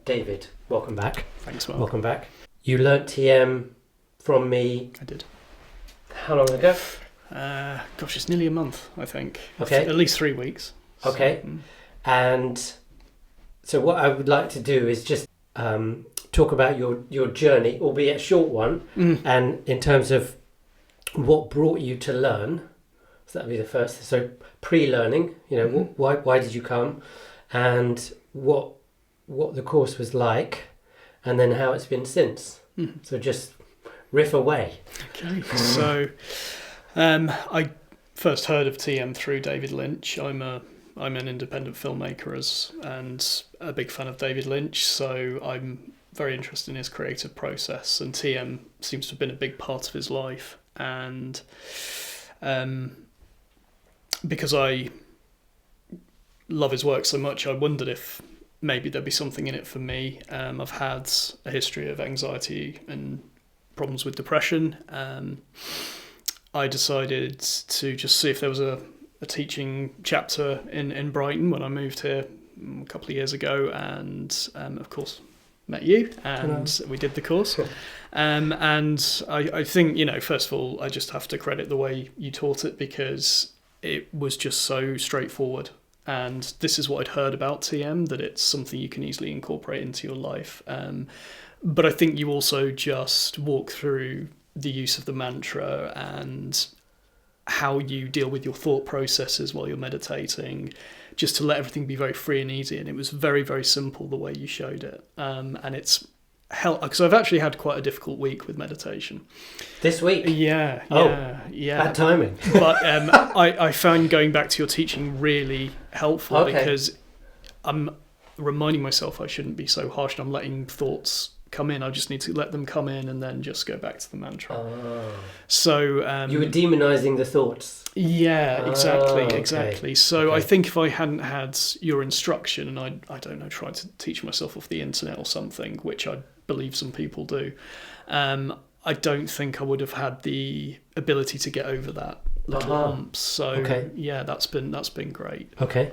David, welcome back. Thanks, Mark. Welcome back. You learnt TM from me. I did. How long ago? It's nearly a month, I think. Okay. At least 3 weeks. Okay. And so what I would like to do is just talk about your journey, albeit a short one, and in terms of what brought you to learn. So that'd be the first. So pre-learning, why did you come, and what the course was like, and then how it's been since. So just riff away. Okay. So I first heard of TM through David Lynch. I'm an independent filmmaker and a big fan of David Lynch, so I'm very interested in his creative process, and TM seems to have been a big part of his life. And because I love his work so much, I wondered if maybe there'd be something in it for me. I've had a history of anxiety and problems with depression. I decided to just see if there was a teaching chapter in Brighton when I moved here a couple of years ago, and of course met you, and we did the course. And I think, first of all, I just have to credit the way you taught it, because it was just so straightforward. And this is what I'd heard about TM, that it's something you can easily incorporate into your life. But I think you also just walk through the use of the mantra and how you deal with your thought processes while you're meditating, just to let everything be very free and easy. And it was very, very simple the way you showed it. And it's helped, because I've actually had quite a difficult week with meditation. This week? Yeah. Bad timing. But I found going back to your teaching really helpful, because I'm reminding myself I shouldn't be so harsh, and I'm letting thoughts come in. I just need to let them come in and then just go back to the mantra. So you were demonizing the thoughts. Yeah, exactly. Okay. So I think if I hadn't had your instruction, and I don't know, tried to teach myself off the internet or something, which I believe some people do, I don't think I would have had the ability to get over that little hump. So yeah, that's been great. Okay.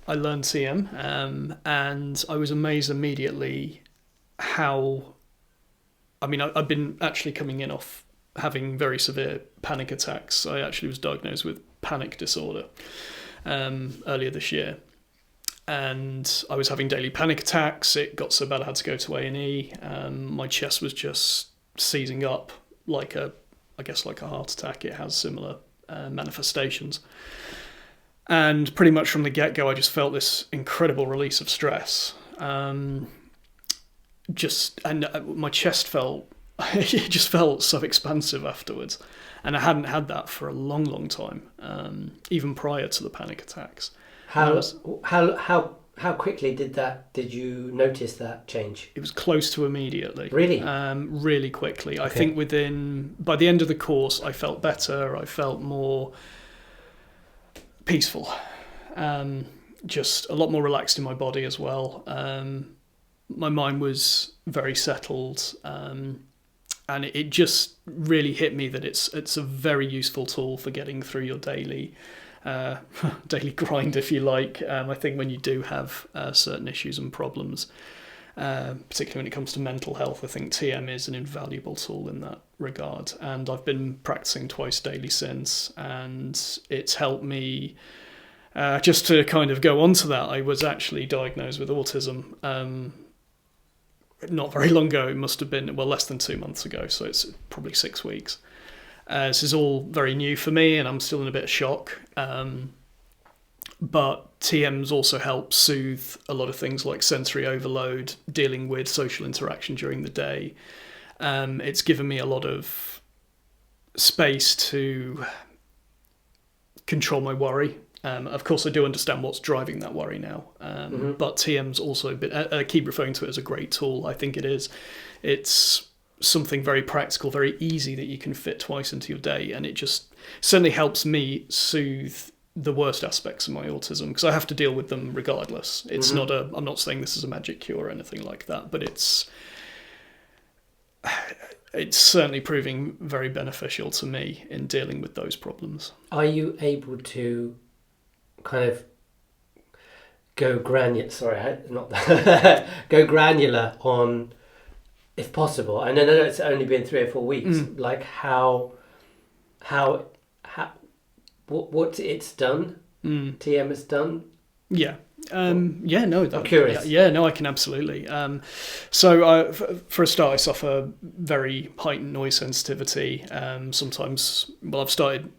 I learned TM, and I was amazed immediately how, I've been actually coming in off having very severe panic attacks. I actually was diagnosed with panic disorder earlier this year, and I was having daily panic attacks. It got so bad I had to go to A&E. My chest was just seizing up like a heart attack. It has similar manifestations. And pretty much from the get-go, I just felt this incredible release of stress. My chest it just felt so expansive afterwards. And I hadn't had that for a long, long time, even prior to the panic attacks. How quickly did you notice that change? It was close to immediately. Really? Really quickly. Okay. I think by the end of the course, I felt better. I felt more peaceful, just a lot more relaxed in my body as well. My mind was very settled, and it just really hit me that it's a very useful tool for getting through your daily grind, if you like. I think when you do have certain issues and problems, particularly when it comes to mental health, I think TM is an invaluable tool in that regard. And I've been practicing twice daily since, and it's helped me. Just to kind of go on to that, I was actually diagnosed with autism not very long ago. It must have been, less than 2 months ago, so it's probably 6 weeks. This is all very new for me, and I'm still in a bit of shock. But TM's also helped soothe a lot of things like sensory overload, dealing with social interaction during the day. It's given me a lot of space to control my worry. Of course, I do understand what's driving that worry now. But TM's also been, I keep referring to it as a great tool. I think it is. It's something very practical, very easy that you can fit twice into your day. And it just certainly helps me soothe the worst aspects of my autism, because I have to deal with them regardless. It's I'm not saying this is a magic cure or anything like that, but it's certainly proving very beneficial to me in dealing with those problems. Are you able to kind of go granular. Sorry, not go granular on, if possible. I know it's only been 3 or 4 weeks. Like how what it's done. TM has done. Yeah. No, I'm curious. Yeah, no, I can absolutely. So for a start, I suffer very heightened noise sensitivity. Sometimes, I've started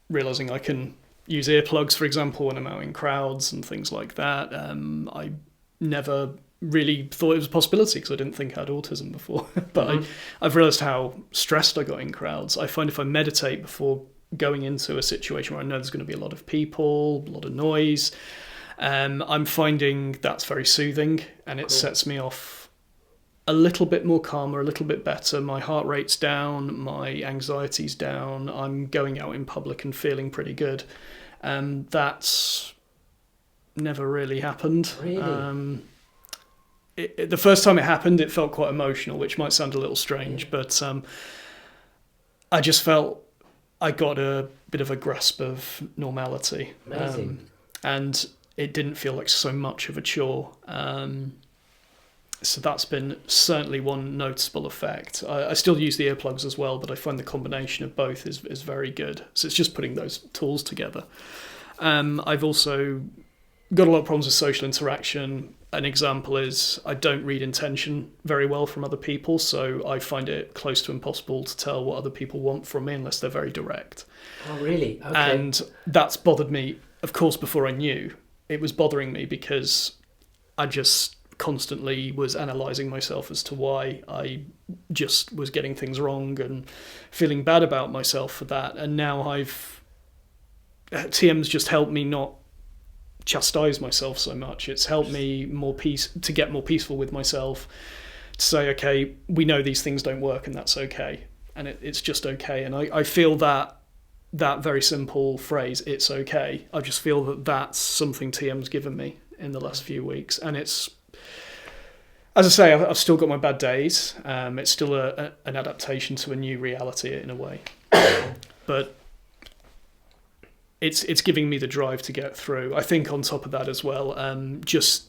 realizing I can use earplugs, for example, when I'm out in crowds and things like that. I never really thought it was a possibility because I didn't think I had autism before. But I've realized how stressed I got in crowds. I find if I meditate before going into a situation where I know there's going to be a lot of people, a lot of noise, I'm finding that's very soothing, and it sets me off a little bit more calmer, a little bit better. My heart rate's down, my anxiety's down. I'm going out in public and feeling pretty good. That's never really happened. Really? The first time it happened, it felt quite emotional, which might sound a little strange, but I just felt I got a bit of a grasp of normality. Amazing. And it didn't feel like so much of a chore. So that's been certainly one noticeable effect. I still use the earplugs as well, but I find the combination of both is very good. So it's just putting those tools together. I've also got a lot of problems with social interaction. An example is I don't read intention very well from other people, so I find it close to impossible to tell what other people want from me unless they're very direct. Oh, really? Okay. And that's bothered me, of course, before I knew. It was bothering me because I just constantly was analysing myself as to why I just was getting things wrong and feeling bad about myself for that. And now TM's just helped me not chastise myself so much. It's helped me to get more peaceful with myself, to say, okay, we know these things don't work and that's okay. And it's just okay. And I feel that very simple phrase, it's okay, I just feel that that's something TM's given me in the last few weeks. And it's, as I say, I've still got my bad days. It's still an adaptation to a new reality in a way. But it's giving me the drive to get through. I think on top of that as well, just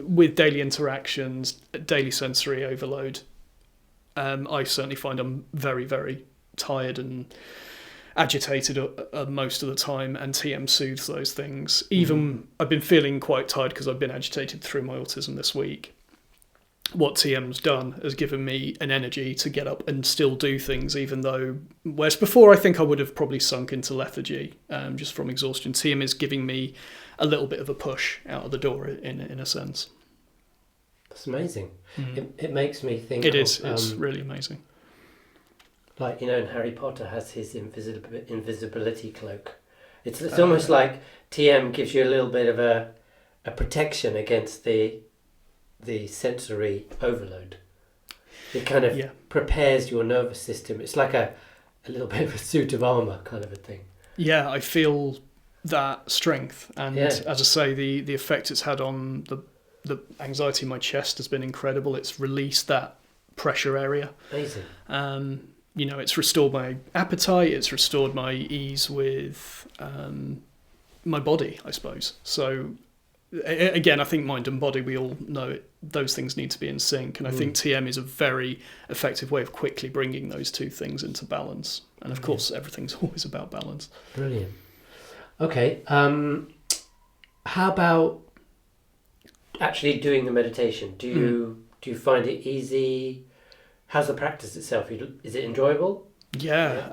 with daily interactions, daily sensory overload, I certainly find I'm very, very tired and agitated most of the time, and TM soothes those things. Even I've been feeling quite tired because I've been agitated through my autism this week. What TM's done has given me an energy to get up and still do things, even though, whereas before I think I would have probably sunk into lethargy just from exhaustion. TM is giving me a little bit of a push out of the door in a sense. That's amazing. It makes me think. It's really amazing. Like, in Harry Potter has his invisibility cloak. It's almost like TM gives you a little bit of a protection against the sensory overload. It kind of prepares your nervous system. It's like a little bit of a suit of armour kind of a thing. Yeah, I feel that strength. And as I say, the effect it's had on the anxiety in my chest has been incredible. It's released that pressure area. Amazing. It's restored my appetite. It's restored my ease with my body, I suppose. So again, I think mind and body, we all know those things need to be in sync. And I think TM is a very effective way of quickly bringing those two things into balance. And of course, everything's always about balance. Brilliant. Okay. How about actually doing the meditation? Do you find it easy? How's the practice itself? Is it enjoyable? Yeah.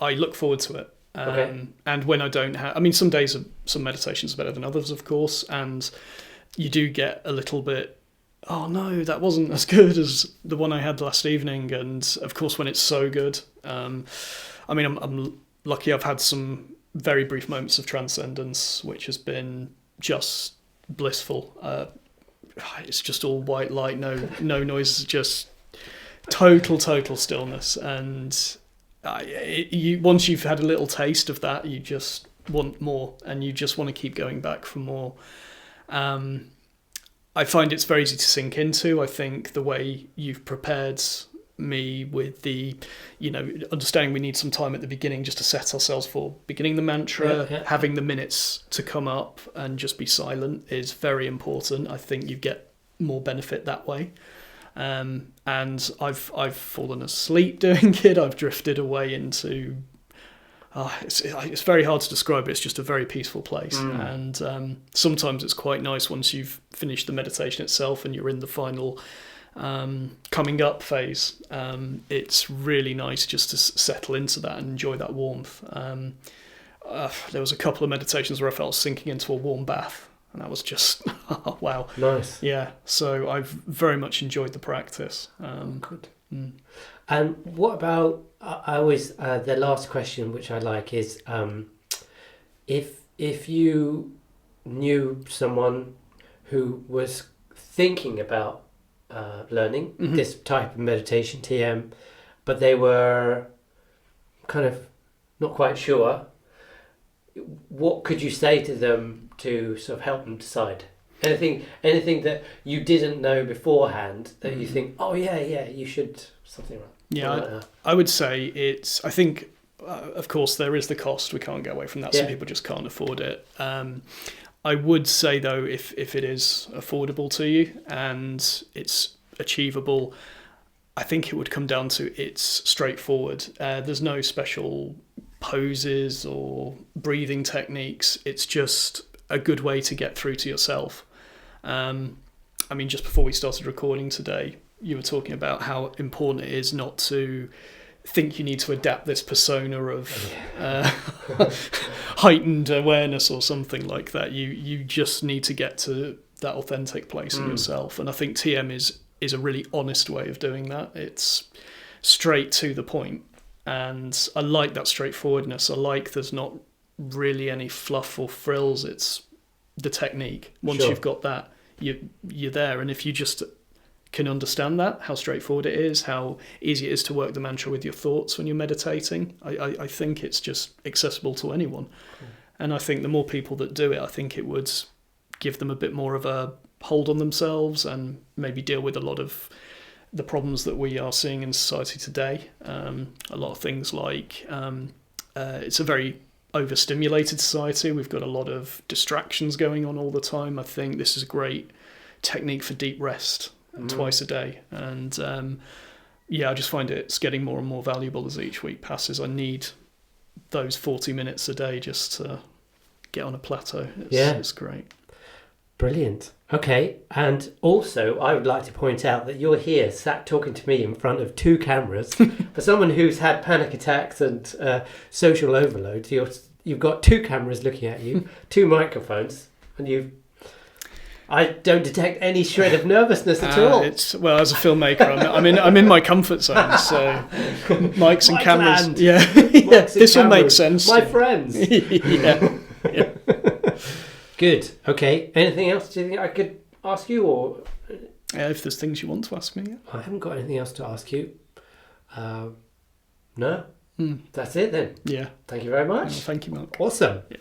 I look forward to it. Okay. And when I don't have, some days, some meditations are better than others, of course, and you do get a little bit, oh no, that wasn't as good as the one I had last evening. And of course, when it's so good, I'm lucky. I've had some very brief moments of transcendence, which has been just blissful. It's just all white light, no noise, just total stillness. And once you've had a little taste of that, you just want more, and you just want to keep going back for more. I find it's very easy to sink into. I think the way you've prepared me with the, understanding we need some time at the beginning just to set ourselves for beginning the mantra, having the minutes to come up and just be silent is very important. I think you get more benefit that way. And I've fallen asleep doing it. I've drifted away into... it's very hard to describe it. It's just a very peaceful place. And sometimes it's quite nice once you've finished the meditation itself and you're in the final coming up phase. It's really nice just to settle into that and enjoy that warmth. There was a couple of meditations where I felt sinking into a warm bath, and that was just wow. Nice. Yeah, so I've very much enjoyed the practice. Good. And what about, I always, the last question which I like is, if you knew someone who was thinking about learning this type of meditation, TM, but they were kind of not quite sure, what could you say to them to sort of help them decide? Anything that you didn't know beforehand that you think, oh yeah, you should, something like that. Yeah, I would say I think, of course, there is the cost. We can't get away from that. Some people just can't afford it. I would say, though, if it is affordable to you and it's achievable, I think it would come down to it's straightforward. There's no special poses or breathing techniques. It's just a good way to get through to yourself. Just before we started recording today, you were talking about how important it is not to think you need to adapt this persona of heightened awareness or something like that. You just need to get to that authentic place in yourself. And I think TM is a really honest way of doing that. It's straight to the point. And I like that straightforwardness. I like there's not really any fluff or frills. It's the technique. Once you've got that, you're there. And if you just can understand that, how straightforward it is, how easy it is to work the mantra with your thoughts when you're meditating, I think it's just accessible to anyone. Cool. And I think the more people that do it, I think it would give them a bit more of a hold on themselves and maybe deal with a lot of the problems that we are seeing in society today. A lot of things like it's a very overstimulated society. We've got a lot of distractions going on all the time. I think this is a great technique for deep rest twice a day. And I just find it's getting more and more valuable as each week passes. I need those 40 minutes a day just to get on a plateau. It's great. Brilliant. Okay, and also I would like to point out that you're here sat talking to me in front of two cameras. For someone who's had panic attacks and social overload, you've got two cameras looking at you, two microphones, and I don't detect any shred of nervousness at all. As a filmmaker, I'm in my comfort zone. So mics and cameras. Land. Yeah, this will make sense. My friends. yeah. Good. Okay. Anything else? Do you think I could ask you, or if there's things you want to ask me? Yeah. I haven't got anything else to ask you. No. That's it then. Yeah. Thank you very much. Thank you, Mark. Awesome. Yeah.